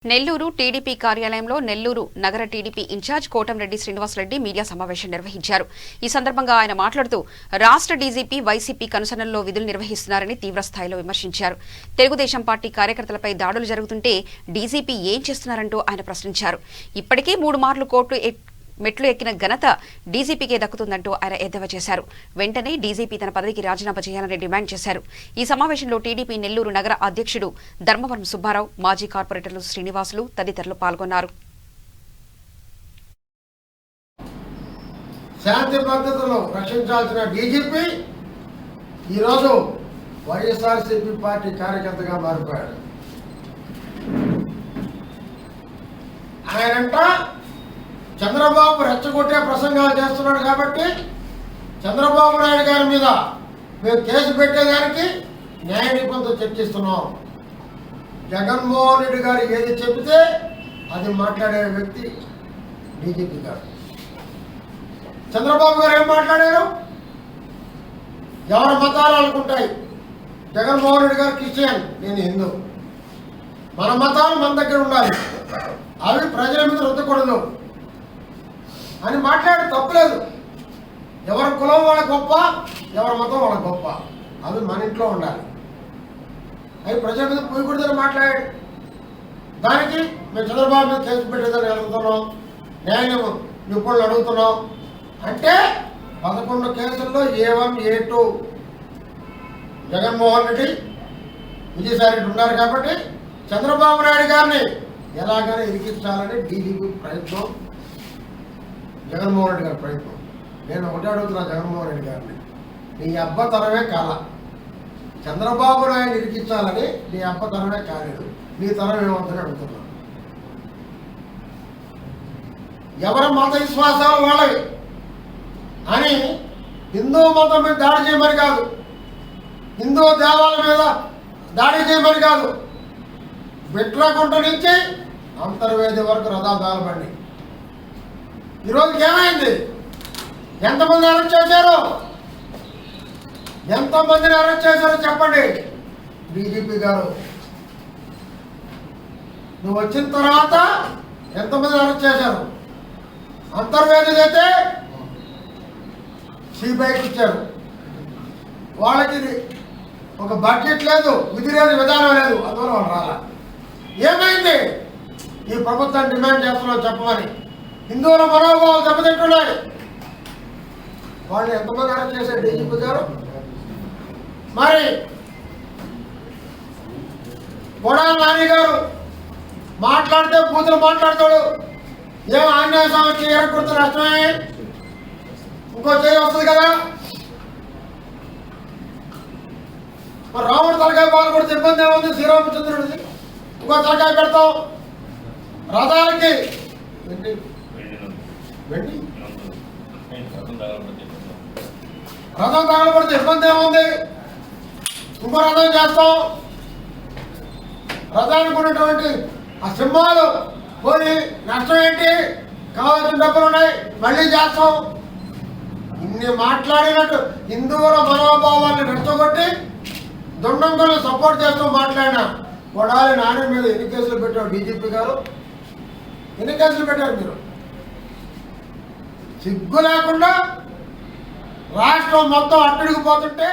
Nellore TDP కార్యాలయంలో నెల్లూరు నగర TDP incharge Kotamreddy Srinivasareddy media సమావేశం నిర్వహించారు. ఈ సందర్భంగా ఆయన మాట్లాడుతూ రాష్ట్ర డీజీపీ వైసీపీ కనుసన్నల్లో విధులు నిర్వహిస్తున్నారని తీవ్రస్థాయిలో విమర్శించారు. తెలుగుదేశం పార్టీ కార్యకర్తలపై దాడులు జరుగుతుంటే డీజీపీ ఏం చేస్తున్నారంటూ ఆయన ప్రశ్నించారు. ఇప్పటికే 3 మార్లు కోర్టు మెట్లు ఎక్కిన ఘనత డీజీపీకే దక్కుతుందంటూ ఆయన ఎద్దేవా చేశారు. వెంటనే డీజీపీ తన పదవికి రాజీనామా చేయాలని డిమాండ్ చేశారు. ఈ సమావేశంలో టీడీపీ నెల్లూరు నగర అధ్యక్షుడు ధర్మవరం సుబ్బారావు, మాజీ కార్పొరేటర్లు శ్రీనివాసులు తదితరులు పాల్గొన్నారు. శాంతి భద్రతను రక్షించాల్సిన డీజీపీ ఈరోజు వైఎస్ఆర్సీపీ పార్టీ కార్యకర్తగా మారిపోయాడు. ఆయనంట చంద్రబాబు రెచ్చగొట్టే ప్రసంగాలు చేస్తున్నాడు కాబట్టి చంద్రబాబు నాయుడు గారి మీద మేము కేసు పెట్టేదానికి న్యాయ నిపుణులతో చర్చిస్తున్నాం. జగన్మోహన్ రెడ్డి గారు ఏది చెబితే అది మాట్లాడే వ్యక్తి డీజీపీ గారు. చంద్రబాబు గారు ఏం మాట్లాడారు? ఎవరి మతాలు అనుకుంటాయి. జగన్మోహన్ రెడ్డి గారు క్రిస్టియన్, నేను హిందూ. మన మతాలు మన దగ్గర ఉండాలి, అవి ప్రజల మీద రుద్దకూడదు అని మాట్లాడి తప్పులేదు. ఎవరి కులం వాళ్ళ గొప్ప, ఎవరి మతం వాళ్ళ గొప్ప, అవి మన ఇంట్లో ఉండాలి, అవి ప్రజల మీద పోయకూడదని మాట్లాడాడు. దానికి మేము చంద్రబాబు మీద కేసు పెట్టేదని అడుగుతున్నాం, న్యాయ నిపుణులు అడుగుతున్నాం. అంటే 11 కేసుల్లో A1, A2 జగన్మోహన్ రెడ్డి, విజయసాయి రెడ్డి ఉన్నారు కాబట్టి చంద్రబాబు నాయుడు గారిని ఎలాగైనా ఇరికించాలని డీజీపీ ప్రయత్నం, జగన్మోహన్ రెడ్డి గారి ప్రయత్నం. నేను ఒకటే అడుగుతున్నా జగన్మోహన్ రెడ్డి గారిని, నీ అబ్బతరమే కాల. చంద్రబాబు నాయుడు ఇరికించాలని నీ అబ్బతరమే కాలేదు, నీ తరం ఏమవుతుందని అడుగుతున్నా. ఎవరి మత విశ్వాసాలు వాళ్ళవి అని హిందూ మతం మీద దాడి చేయమని కాదు, హిందూ దేవాలయం మీద దాడి చేయమని కాదు, బిట్రకుంట నుంచి అంతర్వేది వరకు రథాలు బండి. ఈరోజుకి ఏమైంది? ఎంతమంది అరెస్ట్ చేశారు? ఎంతమందిని అరెస్ట్ చేశారో చెప్పండి. డీజీపీ గారు నువ్వు వచ్చిన తర్వాత ఎంతమంది అరెస్ట్ చేశారు? అంతర్వేది అయితే సిబిఐకి ఇచ్చారు. వాళ్ళకి ఒక బడ్జెట్ లేదు, విధి లేదు, విధానం లేదు, అందువల్ల వాళ్ళు రాలా. ఏమైంది? ఈ ప్రభుత్వాన్ని డిమాండ్ చేస్తున్నాం చెప్పమని. హిందువుల మనోభావాలు దెబ్బతింటున్నాయి. వాళ్ళు ఎంతమంది అరెస్ట్ చేశారు డీజీపీ గారు? మరి కొడాలి నాని గారు మాట్లాడితే బూతులు మాట్లాడతాడు. ఏం ఆంజనేయ స్వామి చేయకూడదు, నష్టమే, ఇంకో చేయ వస్తుంది కదా. మరి రాముడు తలకాయ పాలు కొడితే ఇబ్బంది ఏముంది? శ్రీరామచంద్రుడిది ఇంకో తలకాయ పెడతాం. రథాలకి రథం తగలబడితే ఇబ్బంది ఏముంది? ఇంకో రథం చేస్తాం. రథానికి ఉన్నటువంటి ఆ సింహాలు పోయి నష్టం ఏంటి? కావాల్సిన డబ్బులు ఉన్నాయి, మళ్ళీ చేస్తాం. ఇన్ని మాట్లాడినట్టు హిందువుల మనోభావాన్ని రెచ్చగొట్టి దుండంగులను సపోర్ట్ చేస్తూ మాట్లాడిన కొడాలి నాని మీద ఎన్ని కేసులు పెట్టారు డీజీపీ గారు? ఎన్ని కేసులు పెట్టారు మీరు? సిగ్గు లేకుండా రాష్ట్రం మొత్తం అట్టుడికి పోతుంటే